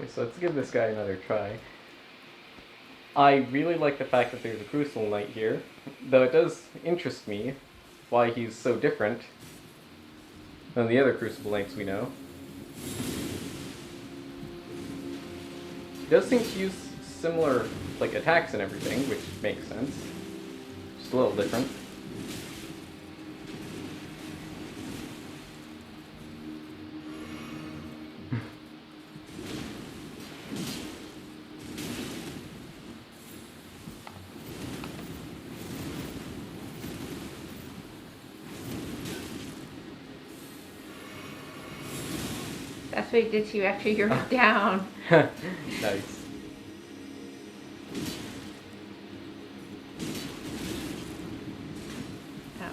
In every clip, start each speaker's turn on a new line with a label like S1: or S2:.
S1: Okay, so let's give this guy another try. I really like the fact that there's a Crucible Knight here, though it does interest me why he's so different than the other Crucible Knights we know. He does seem to use similar like attacks and everything, which makes sense. Just a little different.
S2: That's what he did to you after you were down.
S1: Nice.
S2: Oh.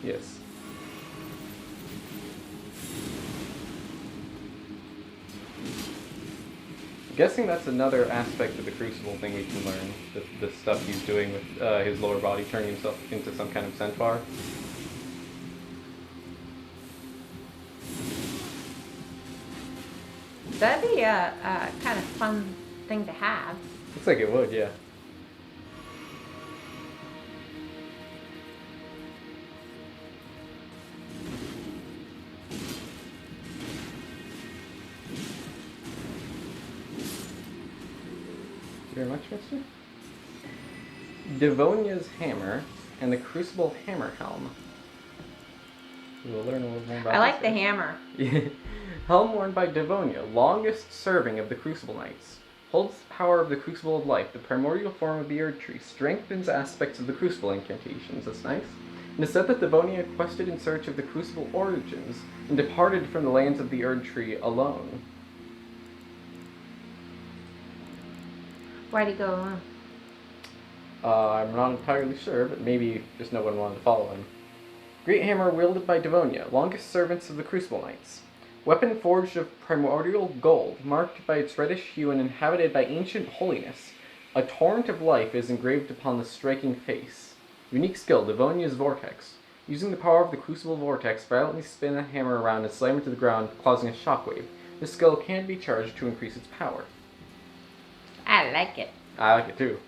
S1: Yes. I'm guessing that's another aspect of the Crucible thing we can learn. The stuff he's doing with his lower body, turning himself into some kind of centaur.
S2: That'd be a kind of fun thing to have.
S1: Looks like it would, yeah. Thank you very much, mister. Devonia's hammer and the Crucible hammer helm. We will learn a little more about
S2: I like
S1: this,
S2: the hammer.
S1: Helm worn by Devonia, longest serving of the Crucible Knights. Holds the power of the Crucible of Life, the primordial form of the Erdtree. Strengthens aspects of the Crucible incantations. That's nice. And it's said that Devonia quested in search of the Crucible origins and departed from the lands of the Erdtree alone.
S2: Why'd he go alone?
S1: I'm not entirely sure, but maybe just no one wanted to follow him. Great hammer wielded by Devonia, longest servants of the Crucible Knights. Weapon forged of primordial gold, marked by its reddish hue and inhabited by ancient holiness. A torrent of life is engraved upon the striking face. Unique skill, Devonia's Vortex. Using the power of the Crucible Vortex, violently spin the hammer around and slam it to the ground, causing a shockwave. This skill can be charged to increase its power.
S2: I like it.
S1: I like it too.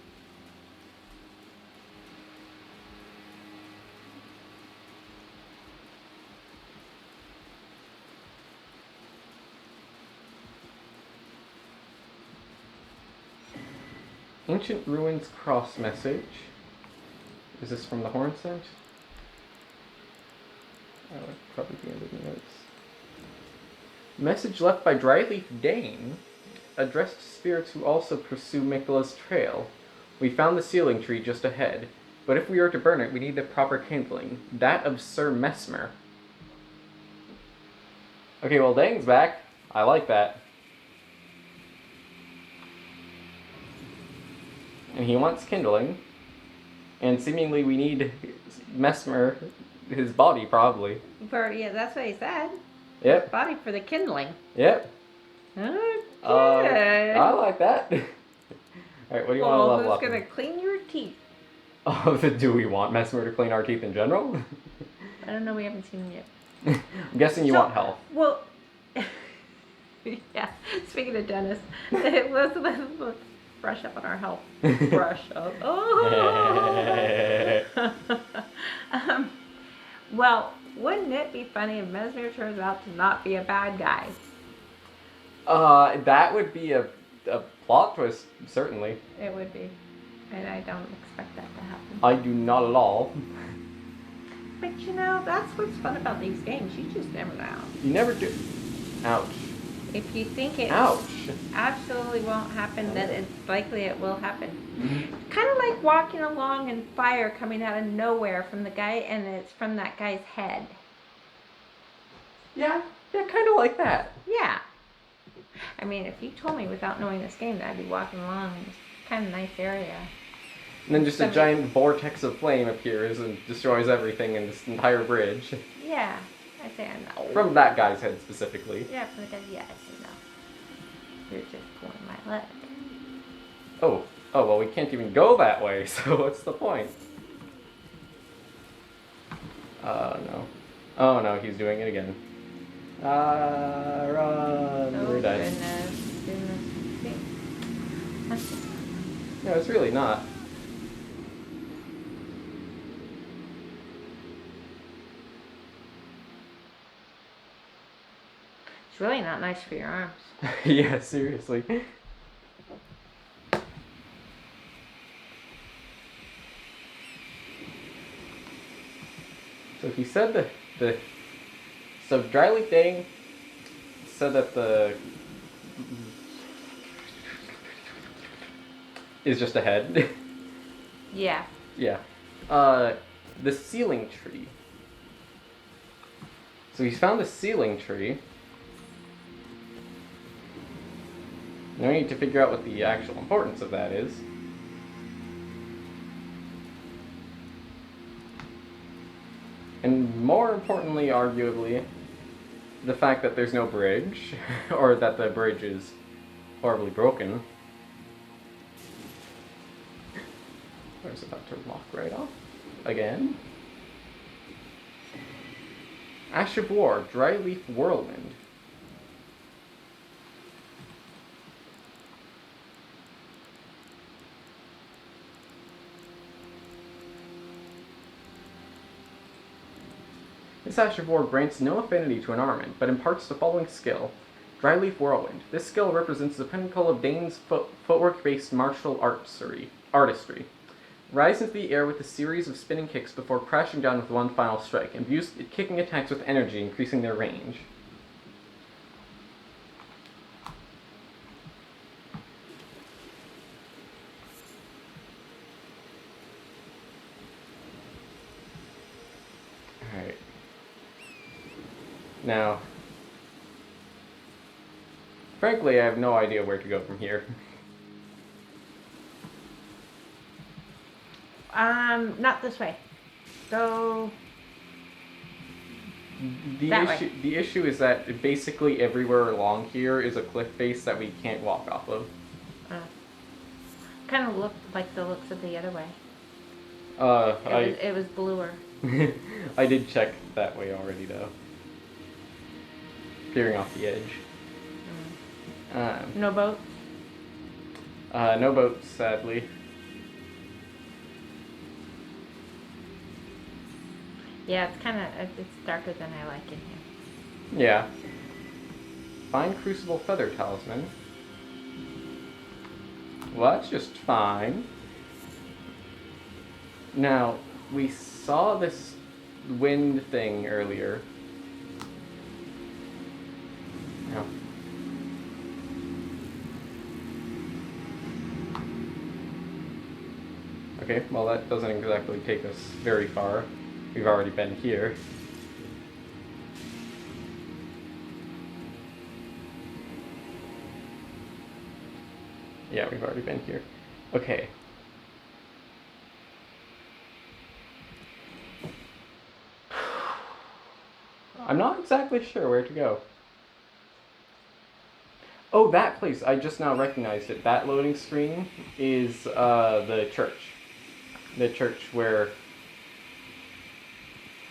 S1: Ancient Ruins Cross Message. Is this from the Horn Scent? That would probably be under the notes. Message left by Dryleaf Dane, addressed to spirits who also pursue Miquella's trail. We found the sealing tree just ahead, but if we are to burn it, we need the proper kindling. That of Sir Mesmer. Okay, well, Dane's back. I like that. And he wants kindling. And seemingly we need Mesmer, his body, probably.
S2: Yeah, that's what he said.
S1: Yep.
S2: His body for the kindling.
S1: Yep.
S2: Okay.
S1: I like that. Alright, what do you want to level up?
S2: Who's going to clean your teeth?
S1: Oh, do we want Mesmer to clean our teeth in general?
S2: I don't know, we haven't seen him yet.
S1: I'm guessing you want health.
S2: Well, yeah, speaking of dentists, let's brush up on our health. Brush up. Oh! Well, wouldn't it be funny if Mesmer turns out to not be a bad guy?
S1: That would be a plot twist, certainly.
S2: It would be. And I don't expect that to happen.
S1: I do not at all.
S2: But you know, that's what's fun about these games. You just never know.
S1: You never do. Ouch.
S2: If you think it absolutely won't happen, then it's likely it will happen. Kind of like walking along and fire coming out of nowhere from the guy, and it's from that guy's head.
S1: Yeah, kind of like that.
S2: Yeah. I mean, if you told me without knowing this game that I'd be walking along in this kind of nice area.
S1: And then just a giant vortex of flame appears and destroys everything in this entire bridge.
S2: Yeah, I'd say I know.
S1: From that guy's head specifically.
S2: Yeah, from the guy, yeah, I say no. You're just pulling my leg.
S1: Oh, well, we can't even go that way, so what's the point? No. Oh no, he's doing it again. Run,
S2: Oh,
S1: we're dead.
S2: goodness.
S1: No, it's really not.
S2: It's really not nice for your arms.
S1: Yeah, seriously. So he said that so Dryleaf Dang said that the is just a head.
S2: Yeah.
S1: Yeah. The ceiling tree. So he's found the ceiling tree. Now we need to figure out what the actual importance of that is. And more importantly, arguably, the fact that there's no bridge, or that the bridge is horribly broken. I was about to lock right off. Again. Ash of War, Dryleaf Whirlwind. This Ash of War grants no affinity to an armament, but imparts the following skill. Dryleaf Whirlwind. This skill represents the pinnacle of Dane's footwork-based martial artistry. Rise into the air with a series of spinning kicks before crashing down with one final strike. Imbues kicking attacks with energy, increasing their range. Alright. Now, frankly, I have no idea where to go from here.
S2: Not this way. Go
S1: The issue is that basically everywhere along here is a cliff face that we can't walk off of.
S2: Kind of looked like the looks of the other way. It was bluer.
S1: I did check that way already, though. Peering off the edge.
S2: No boat?
S1: No boats, sadly.
S2: Yeah, it's darker than I like in here.
S1: Yeah. Fine Crucible Feather Talisman. Well, that's just fine. Now, we saw this wind thing earlier. No. Okay, well that doesn't exactly take us very far. We've already been here. Yeah, we've already been here. Okay. I'm not exactly sure where to go. Oh, that place. I just now recognized it. That loading screen is the church. The church where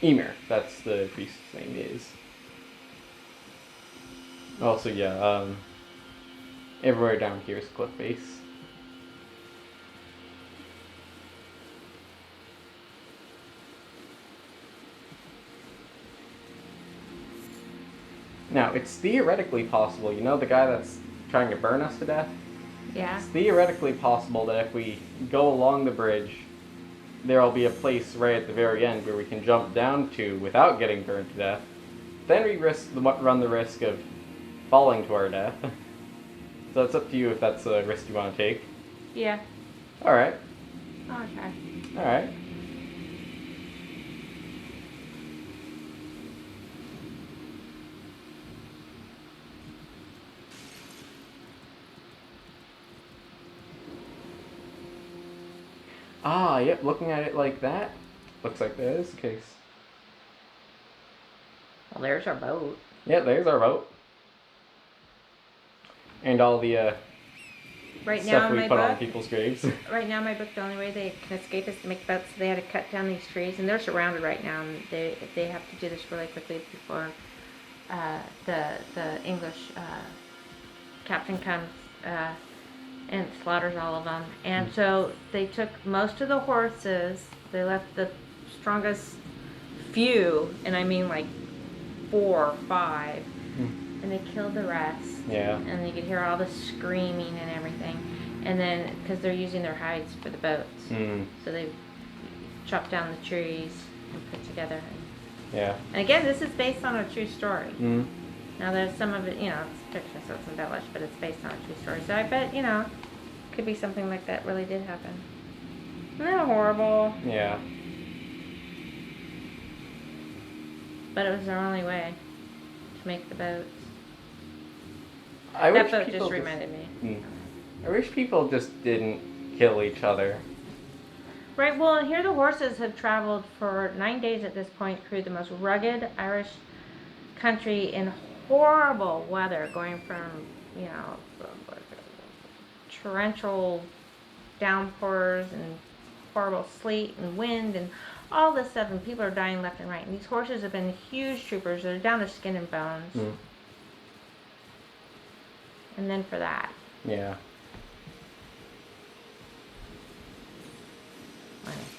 S1: Emir, that's the priest's name, is. Also, yeah, everywhere down here is cliff face. Now, it's theoretically possible, you know the guy that's trying to burn us to death?
S2: Yeah.
S1: It's theoretically possible that if we go along the bridge, there'll be a place right at the very end where we can jump down to without getting burned to death. Then we run the risk of falling to our death. So it's up to you if that's a risk you want to take.
S2: Yeah.
S1: Alright.
S2: I'll try.
S1: Alright. Ah, yep, looking at it like that, looks like that is the case.
S2: Well, there's our boat.
S1: Yeah, there's our boat. And all the
S2: Right now
S1: stuff
S2: in
S1: we
S2: my
S1: put on
S2: book,
S1: people's graves.
S2: right now in my book, the only way they can escape is to make boats, so they had to cut down these trees, and they're surrounded right now, and they have to do this really quickly before the English captain comes. and slaughters all of them. And so they took most of the horses. They left the strongest few, and I mean like 4 or 5, and they killed the rest.
S1: Yeah.
S2: And you could hear all the screaming and everything. And then, because they're using their hides for the boats, so they chopped down the trees and put together.
S1: Yeah.
S2: And again, this is based on a true story. Now there's some of it, you know, it's fiction, so it's embellished, but it's based on a true story. So I bet, you know, could be something like that really did happen. Isn't that horrible?
S1: Yeah.
S2: But it was their only way to make the boats.
S1: That
S2: boat just reminded me.
S1: I wish people just didn't kill each other.
S2: Right, well, and here the horses have traveled for 9 days at this point through the most rugged Irish country in horrible weather, going from, you know, torrential downpours and horrible sleet and wind and all this stuff, and people are dying left and right. And these horses have been huge troopers. They're down to skin and bones. And then for that.
S1: Yeah.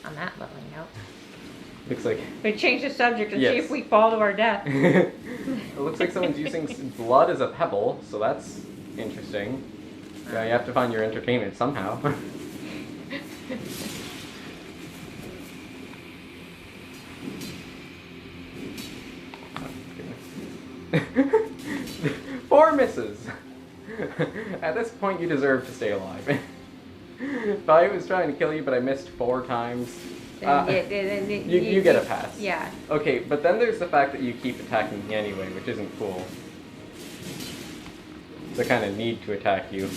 S2: On that lovely note.
S1: Looks like...
S2: We change the subject and see if we fall to our death.
S1: It looks like someone's using blood as a pebble, so that's interesting. Yeah, you have to find your entertainment somehow. Four misses! At this point, you deserve to stay alive. If I was trying to kill you, but I missed 4 times, you get a pass.
S2: Yeah.
S1: Okay, but then there's the fact that you keep attacking me anyway, which isn't cool. So I kind of need to attack you.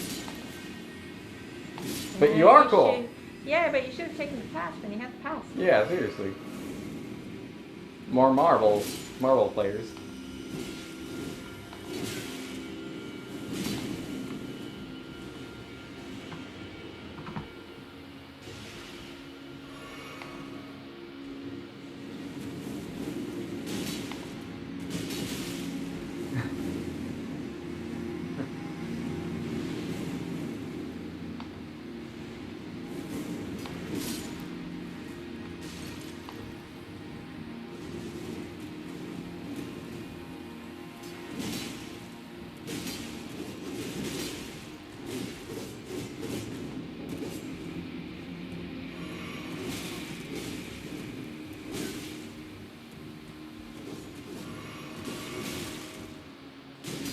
S1: But you are cool.
S2: Yeah, but you should have taken the pass when you had the pass.
S1: Yeah, seriously. More Marvel players.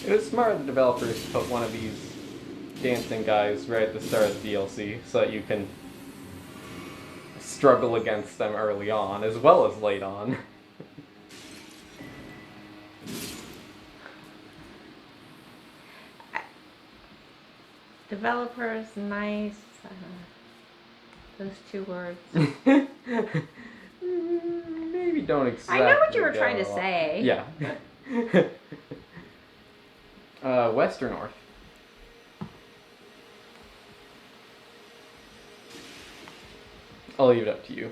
S1: It was smart of the developers to put one of these dancing guys right at the start of the DLC so that you can struggle against them early on as well as late on.
S2: Developers, nice. Those 2 words.
S1: Maybe don't exactly.
S2: I know what you were trying to say.
S1: Yeah. West or north? I'll leave it up to you.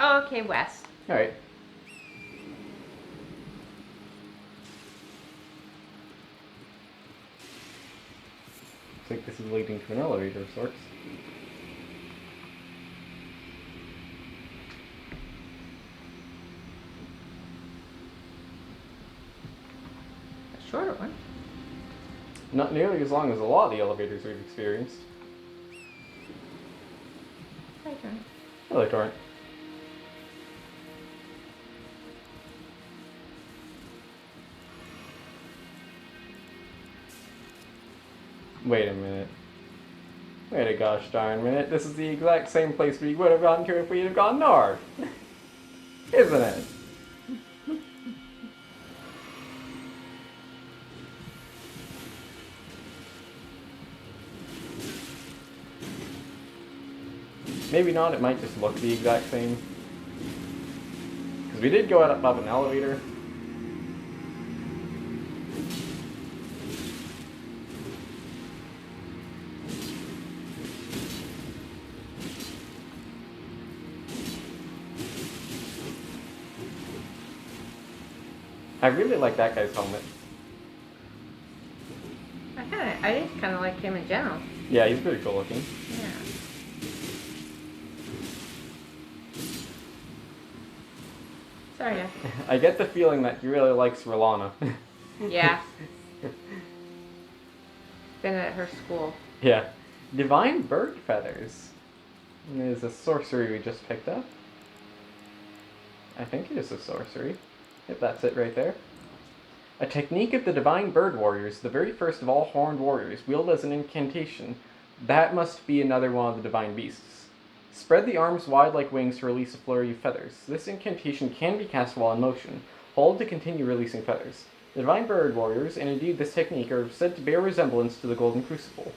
S2: Okay, west.
S1: Alright. Looks like this is leading to an elevator of sorts.
S2: A shorter one.
S1: Not nearly as long as a lot of the elevators we've experienced.
S2: My turn.
S1: Oh, they aren't. Wait a minute. Wait a gosh darn minute. This is the exact same place we would have gone to if we had gone north. Isn't it? Maybe not, it might just look the exact same. Because we did go up an elevator. I really like that guy's helmet.
S2: I I just kind of like him in general.
S1: Yeah, he's pretty cool looking.
S2: Yeah. Sorry, guys.
S1: I get the feeling that he really likes Rolana.
S2: Yeah. Been at her school.
S1: Yeah. Divine Bird Feathers is a sorcery we just picked up. I think it is a sorcery. Yep, that's it right there. A technique of the Divine Bird Warriors, the very first of all horned warriors, wielded as an incantation. That must be another one of the Divine Beasts. Spread the arms wide like wings to release a flurry of feathers. This incantation can be cast while in motion. Hold to continue releasing feathers. The Divine Bird Warriors, and indeed this technique, are said to bear resemblance to the Golden Crucible.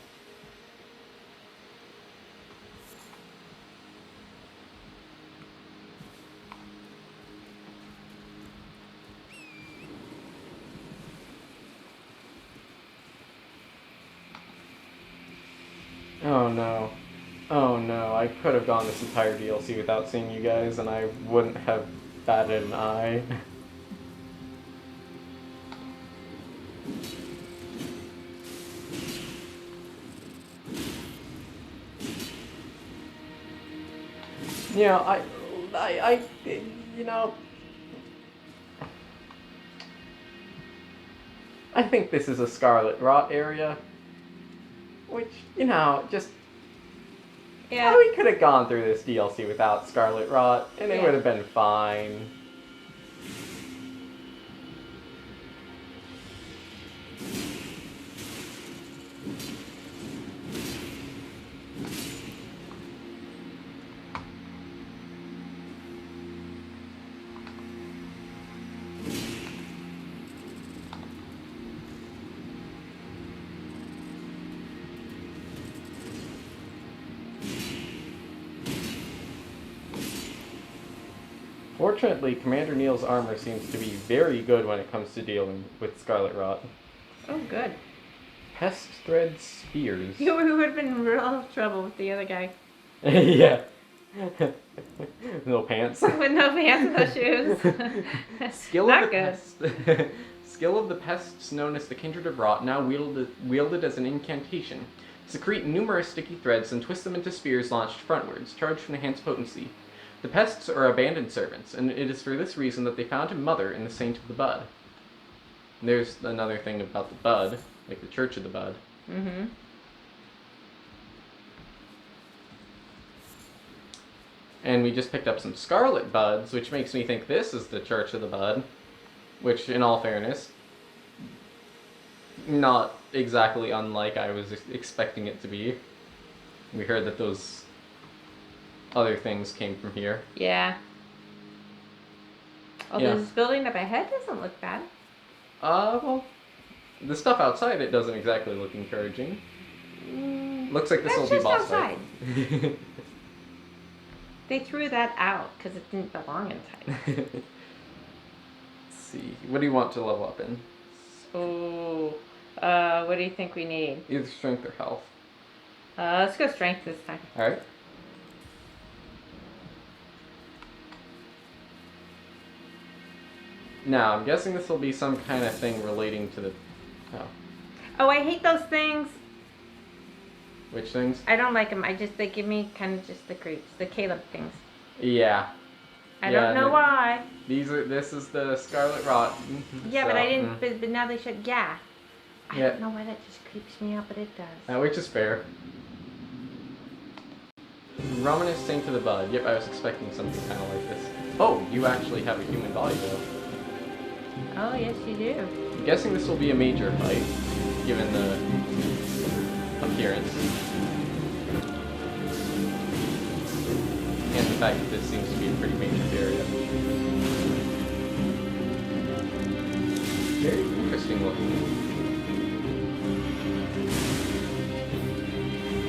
S1: Oh no. Oh no, I could have gone this entire DLC without seeing you guys, and I wouldn't have batted an eye. You know, I think this is a Scarlet Rot area, which, just,
S2: Yeah.
S1: we could have gone through this DLC without Scarlet Rot, and it
S2: Yeah.
S1: would have been fine. Fortunately, Commander Neil's armor seems to be very good when it comes to dealing with Scarlet Rot.
S2: Oh, good.
S1: Pest Thread Spears.
S2: You would have been in real trouble with the other guy.
S1: Yeah. No pants.
S2: With no pants, no shoes.
S1: Skill
S2: Not
S1: of the
S2: good.
S1: pest. Skill of the pests known as the Kindred of Rot, now wielded as an incantation. Secrete numerous sticky threads and twist them into spears launched frontwards, charged with enhanced potency. The pests are abandoned servants, and it is for this reason that they found a mother in the Saint of the Bud. And there's another thing about the Bud, like the Church of the Bud.
S2: Mm-hmm.
S1: And we just picked up some Scarlet Buds, which makes me think this is the Church of the Bud. Which, in all fairness, not exactly unlike I was expecting it to be. We heard that those other things came from here.
S2: Yeah. Although
S1: Yeah.
S2: this building up ahead doesn't look bad.
S1: Well, the stuff outside it doesn't exactly look encouraging. Looks like this will be boss fight.
S2: They threw that out because it didn't belong inside.
S1: Let's see. What do you want to level up in?
S2: So, what do you think we need?
S1: Either strength or health.
S2: Let's go strength this time.
S1: Alright. Now, I'm guessing this will be some kind of thing relating to the... Oh.
S2: Oh, I hate those things.
S1: Which things?
S2: I don't like them. They give me kind of just the creeps. The Caleb things.
S1: Yeah.
S2: I don't know why.
S1: This is the Scarlet Rot.
S2: Yeah,
S1: so,
S2: but I didn't, but now they should, yeah. I
S1: Yeah.
S2: don't know why that just creeps me out, but it does.
S1: Which is fair. Romina Saint of the Bud. Yep, I was expecting something kind of like this. Oh, you actually have a human body though.
S2: Oh, yes, you do.
S1: I'm guessing this will be a major fight, given the appearance. And the fact that this seems to be a pretty major area. Very interesting looking.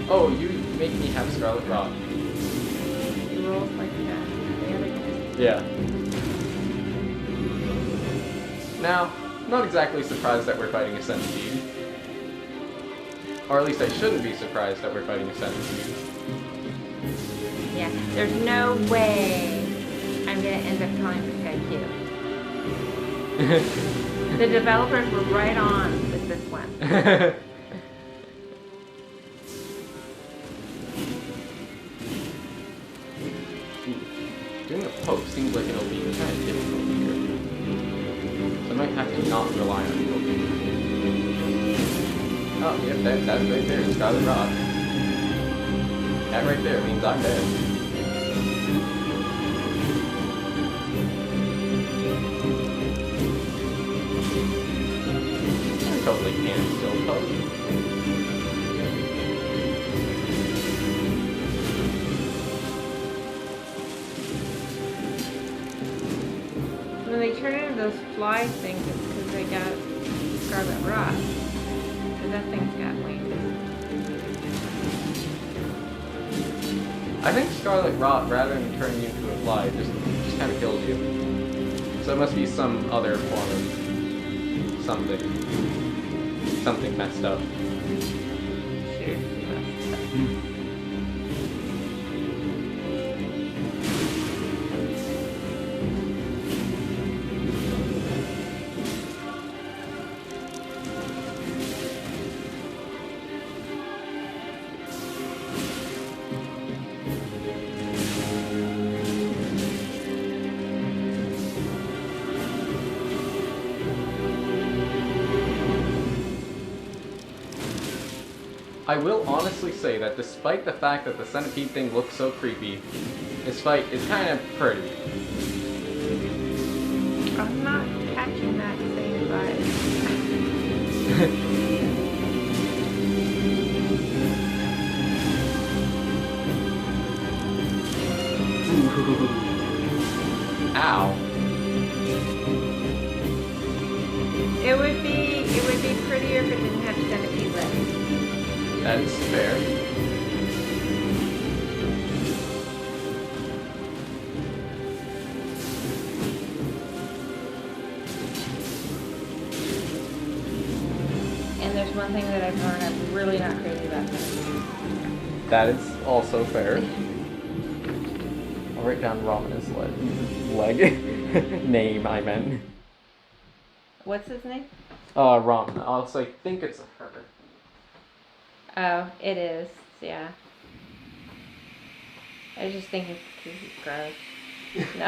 S1: Oh, you make me have Scarlet Rot.
S2: He rolls like that. The other guy.
S1: Yeah. Now, not exactly surprised that we're fighting a centipede. Or at least I shouldn't be surprised that we're fighting a centipede.
S2: Yeah, there's no way I'm gonna end up calling this guy cute. The developers were right on with this one.
S1: hope. Seems like it'll be kind of difficult here. So I might have to not rely on cooking. Oh, yep, that's right there. Scarlet Rot. That right there means I'm dead. I totally can still poke.
S2: When they turn into those fly things, it's because they got scarlet rot. Because that thing's got wings.
S1: I think Scarlet Rot, rather than turning you into a fly, just kind of kills you. So it must be some other form of something messed up.
S2: Seriously messed up.
S1: I will honestly say that despite the fact that the centipede thing looks so creepy, this fight is kind of pretty.
S2: I'm not catching that same vibe.
S1: Ow.
S2: It would be prettier if it didn't have centipede legs.
S1: That is fair.
S2: And there's one thing that I've learned, I'm really not crazy about centipedes.
S1: That is also fair. I'll write down Romina's leg. Name, I meant.
S2: What's his name?
S1: Romina. I'll say, think it's her.
S2: Oh, it is. Yeah. I was just thinking he's gross. No.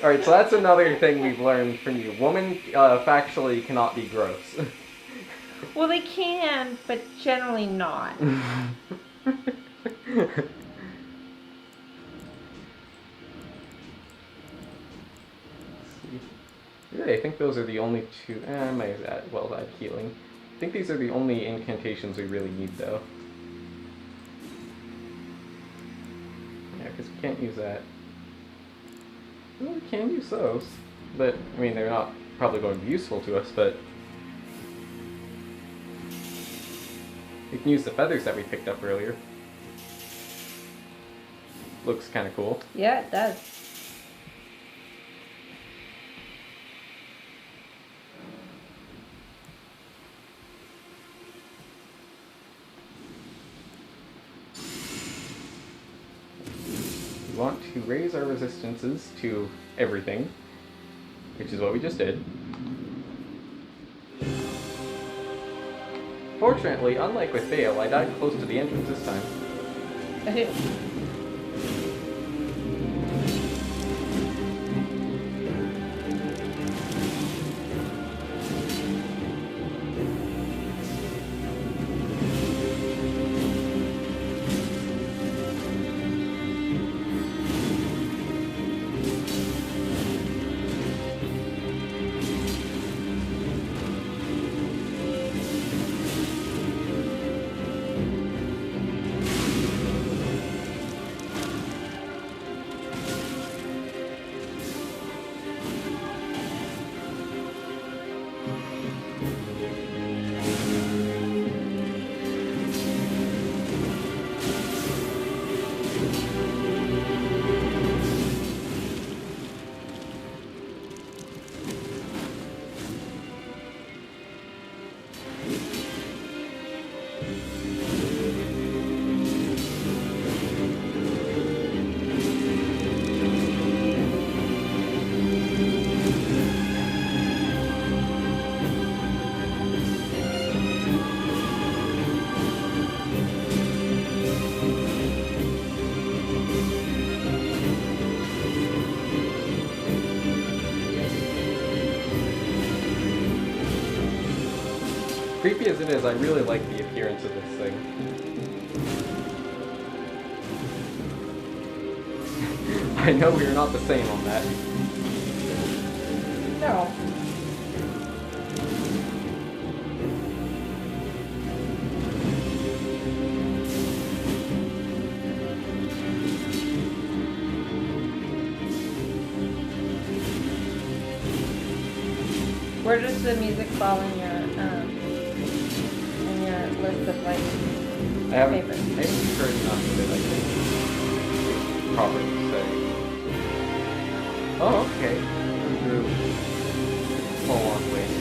S1: Alright, so that's another thing we've learned from you. Women factually cannot be gross.
S2: Well, they can, but generally not.
S1: Really, I think those are the only two. I might add healing. I think these are the only incantations we really need, though. Yeah, because we can't use that. Well, we can use those. But, I mean, they're not probably going to be useful to us, but... we can use the feathers that we picked up earlier. Looks kind of cool.
S2: Yeah, it does.
S1: We want to raise our resistances to everything, which is what we just did. Fortunately, unlike with Vale, I died close to the entrance this time. creepy as it is, I really like the appearance of this thing. I know we are not the same on that.
S2: No. Where does the music fall in your list of like favorites?
S1: I haven't heard enough of it, I think. Properly to say. Oh, okay. Through full-on ways.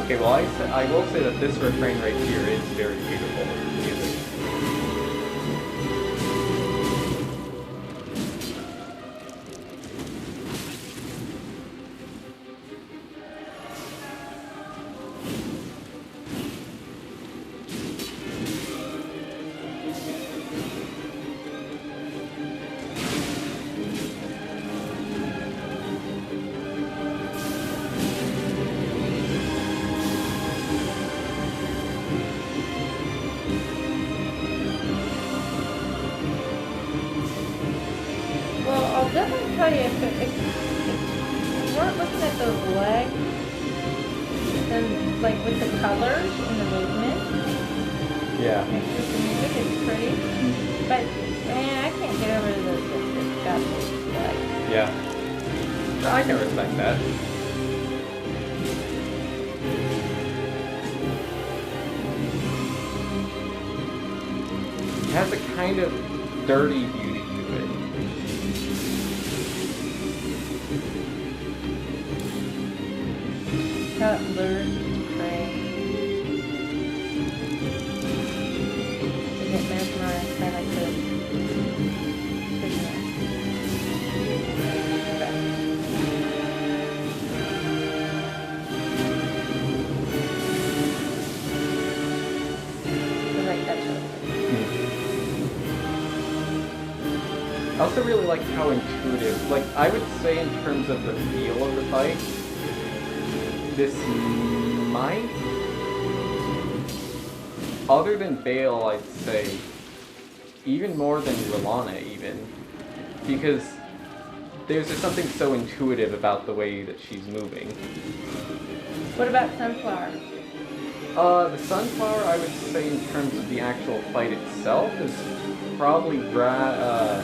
S1: Okay, well, I will say that this refrain right here is very beautiful music.
S2: I'll definitely tell you if you weren't looking at those legs and like with the colors and the movement.
S1: Yeah.
S2: The music is pretty. But man, I can't get over the got those legs.
S1: Yeah. I can respect that. It has a kind of dirty beauty to it.
S2: How it blurs its prey. To get mesmerized by like the figure. I like that show.
S1: I also really like how intuitive, like I would say in terms of the feel of the fight, this might, other than Bale, I'd say, even more than Rolana even, because there's just something so intuitive about the way that she's moving.
S2: What about Sunflower?
S1: The Sunflower, I would say in terms of the actual fight itself, is probably rather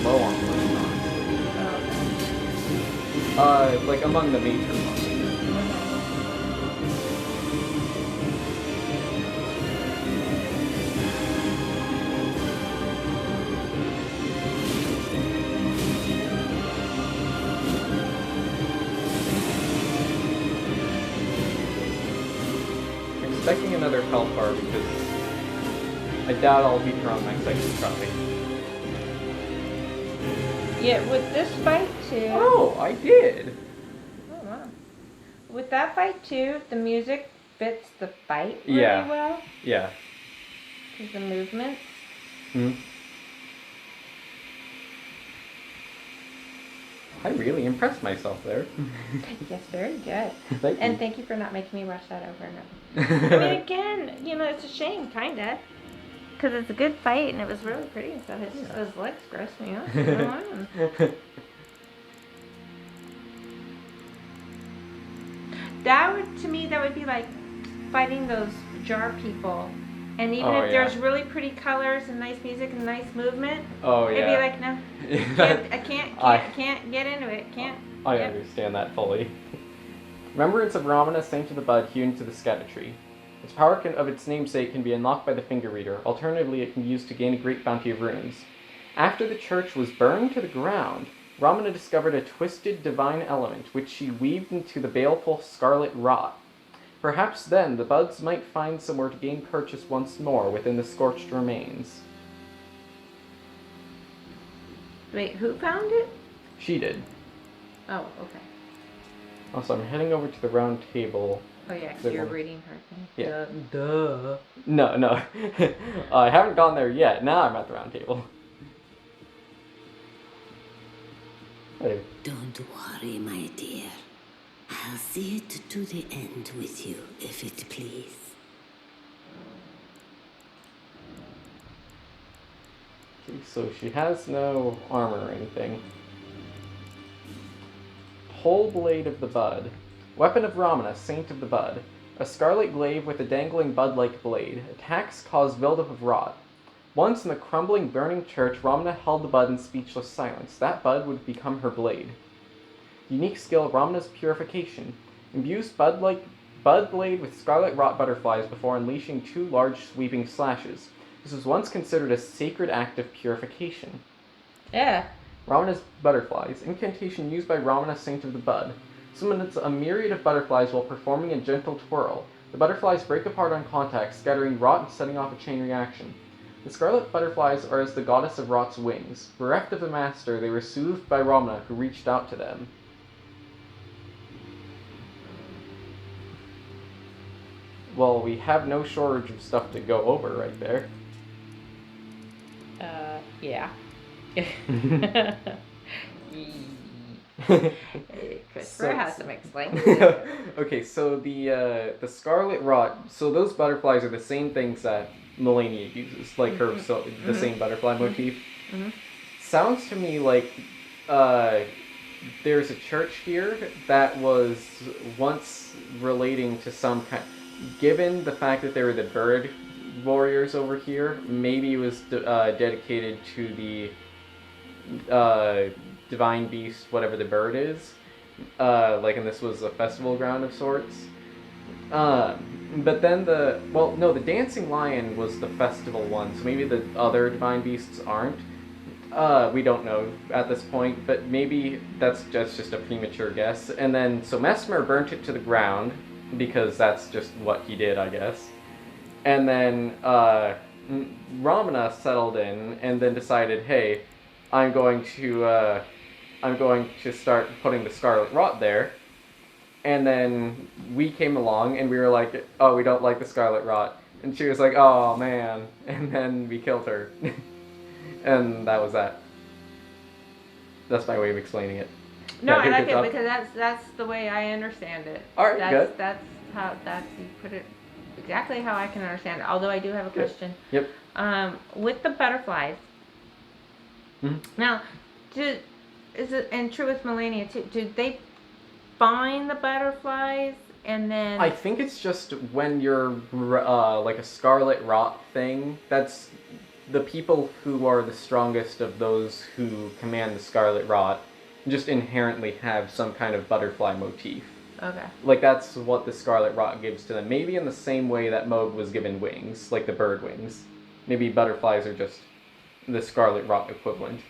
S1: low on the list, honestly. Like among the major ones. I'm expecting another health bar because I doubt I'll beat her on my second try.
S2: Yeah, with this fight too.
S1: Oh, I did!
S2: Oh, wow. With that fight too, the music fits the fight really well.
S1: Yeah.
S2: Because the movements.
S1: Hmm. I really impressed myself there.
S2: Yes, very good.
S1: Thank you.
S2: And thank you for not making me watch that over and over. I mean, again, it's a shame, kinda. Because it's a good fight and it was really pretty and stuff. It's just those legs gross me out. That would, to me, that would be like fighting those jar people. And even if there's really pretty colors and nice music and nice movement, it'd be like, no, I can't get into it.
S1: I understand that fully. Remembrance of Romina, Saint of the Bud, hewn to the Erdtree. Its power of its namesake can be unlocked by the finger reader. Alternatively, it can be used to gain a great bounty of runes. After the church was burned to the ground, Romina discovered a twisted divine element, which she weaved into the baleful scarlet rot. Perhaps then the buds might find somewhere to gain purchase once more within the scorched remains.
S2: Wait, who found it?
S1: She did.
S2: Oh, okay.
S1: Also, I'm heading over to the round table.
S2: Oh yeah, because you're reading her thing.
S1: Yeah.
S2: Duh.
S1: No. I haven't gone there yet. Now I'm at the round table. Hey.
S3: Don't worry, my dear. I'll see it to the end with you, if it please.
S1: Okay, so she has no armor or anything. Whole blade of the bud. Weapon of Romina, Saint of the Bud. A scarlet glaive with a dangling bud-like blade. Attacks cause buildup of rot. Once in the crumbling, burning church, Romina held the bud in speechless silence. That bud would become her blade. Unique skill, Romina's Purification. Imbues bud blade with scarlet rot butterflies before unleashing 2 large sweeping slashes. This was once considered a sacred act of purification.
S2: Yeah.
S1: Romina's Butterflies. Incantation used by Romina, Saint of the Bud. Summons a myriad of butterflies while performing a gentle twirl. The butterflies break apart on contact, scattering rot and setting off a chain reaction. The scarlet butterflies are as the goddess of rot's wings. Bereft of the master, they were soothed by Romina, who reached out to them. Well, we have no shortage of stuff to go over right there.
S2: Yeah. Christopher has some explaining.
S1: Okay, so the Scarlet Rot. So those butterflies are the same things that Melania uses, like her, so the same butterfly motif.
S2: Mm-hmm.
S1: Sounds to me like there's a church here that was once relating to some kind. Given the fact that they were the bird warriors over here, maybe it was dedicated to the divine beast, whatever the bird is. And this was a festival ground of sorts. But then the dancing lion was the festival one, so maybe the other divine beasts aren't. We don't know at this point, but maybe that's just a premature guess. And then, so Mesmer burnt it to the ground, because that's just what he did, I guess. And then Romina settled in and then decided, hey, I'm going to start putting the scarlet rot there. And then we came along and we were like, oh, we don't like the scarlet rot. And she was like, oh man. And then we killed her. And that was that. That's my way of explaining it.
S2: No, I like it because that's the way I understand it.
S1: Alright, good.
S2: That's you put it exactly how I can understand it. Although I do have a question.
S1: Yep.
S2: With the butterflies.
S1: Mm-hmm.
S2: Now, is it, and true with Melania too, do they find the butterflies and then...
S1: I think it's just when you're like a scarlet rot thing, that's the people who are the strongest of those who command the scarlet rot just inherently have some kind of butterfly motif.
S2: Okay.
S1: Like, that's what the scarlet rot gives to them. Maybe in the same way that Moog was given wings, like the bird wings. Maybe butterflies are just the scarlet rot equivalent.